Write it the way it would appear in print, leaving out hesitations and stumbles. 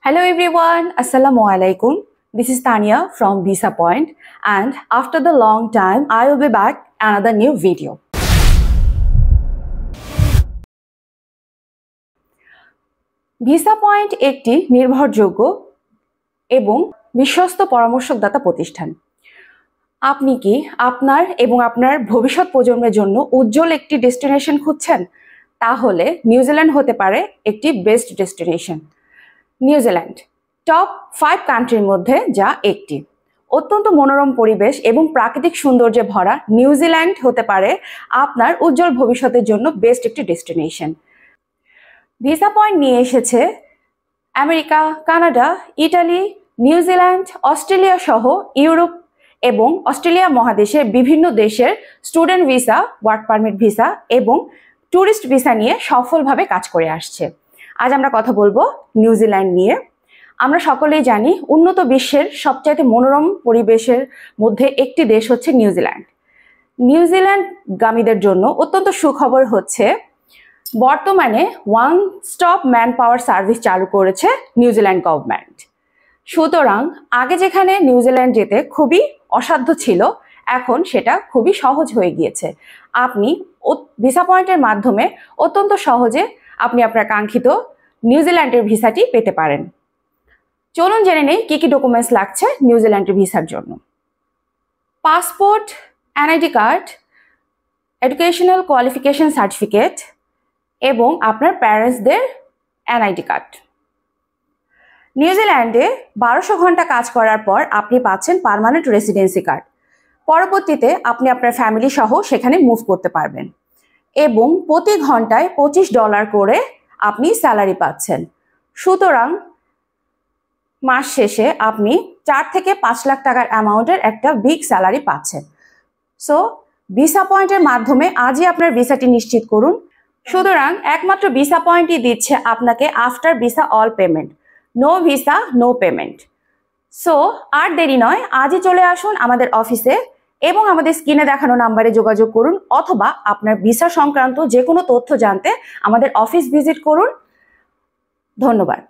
Hello everyone, Assalamu alaikum. This is Tania from Visa Point, and after the long time I will be back another new video. Visa Point একটি নির্ভরযোগ্য এবং বিশ্বস্ত পরামর্শদাতা প্রতিষ্ঠান। আপনি কি আপনার এবং আপনার ভবিষ্যৎ প্রজন্মের জন্য উজ্জ্বল একটি ডেস্টিনেশন খুঁজছেন? তাহলে নিউজিল্যান্ড হতে পারে একটি বেস্ট ডেস্টিনেশন। নিউজিল্যান্ড টপ 5 কান্ট্রির মধ্যে যা একটি। অত্যন্ত মনোরম পরিবেশ এবং প্রাকৃতিক সৌন্দর্যে ভরা নিউজিল্যান্ড হতে পারে আপনার উজ্জ্বল ভবিষ্যতের জন্য বেস্ট একটি ডেস্টিনেশন। ভিসা পয়েন্ট নিয়ে এসেছে America, Canada, Italy, New Zealand, Australia সহ ইউরোপ এবং অস্ট্রেলিয়া মহাদেশের বিভিন্ন দেশের student visa, work permit visa এবং ট্যুরিস্ট ভিসা নিয়ে সফলভাবে কাজ করে আসছে। আজ আমরা কথা বলবো নিউজিল্যান্ড নিয়ে। আমরা সকলেই জানি উন্নত বিশ্বের সবচাইতে মনোরম পরিবেশের মধ্যে একটি দেশ হচ্ছে নিউজিল্যান্ড। নিউজিল্যান্ডগামীদের জন্য অত্যন্ত সুখবর হচ্ছে বর্তমানে one stop man power service চালু করেছে নিউজিল্যান্ড গভর্নমেন্ট। সুতরাং আগে যেখানে নিউজিল্যান্ড যেতে খুবই অসাধ্য ছিল, এখন সেটা খুবই সহজ হয়ে গিয়েছে। আপনি ভিসা পয়েন্টের মাধ্যমে অত্যন্ত সহজে আপনি আপনার কাঙ্ক্ষিত নিউজিল্যান্ডের ভিসাটি পেতে পারেন। চলুন জেনে নেই কি কি ডকুমেন্টস লাগছে নিউজিল্যান্ডের ভিসার জন্য। Passport, NID card, educational qualification certificate এবং আপনার প্যারেন্টসদের এনআইডি কার্ড। নিউজিল্যান্ডে 1200 ঘন্টা কাজ করার পর আপনি পাচ্ছেন পার্মানেন্ট রেসিডেন্সি কার্ড। পরবর্তীতে আপনি আপনার ফ্যামিলি সহ সেখানে মুভ করতে পারবেন এবং প্রতি ঘন্টায় $25 করে আপনি স্যালারি পাচ্ছেন। সুতরাং মাস শেষে আপনি 4 থেকে 5 লাখ টাকার অ্যামাউন্টের একটা বিগ স্যালারি পাচ্ছেন। সো ভিসা পয়েন্টের মাধ্যমে আজই আপনার ভিসাটি নিশ্চিত করুন। সুতরাং একমাত্র ভিসা পয়েন্টই দিচ্ছে আপনাকে after visa all payment, no visa no payment. So আর দেরি নয়, আজই চলে আসুন আমাদের অফিসে এবং আমাদের স্ক্রিনে দেখানো নাম্বারে যোগাযোগ করুন, অথবা আপনার ভিসা সংক্রান্ত যে কোনো তথ্য জানতে আমাদের অফিস ভিজিট করুন। ধন্যবাদ।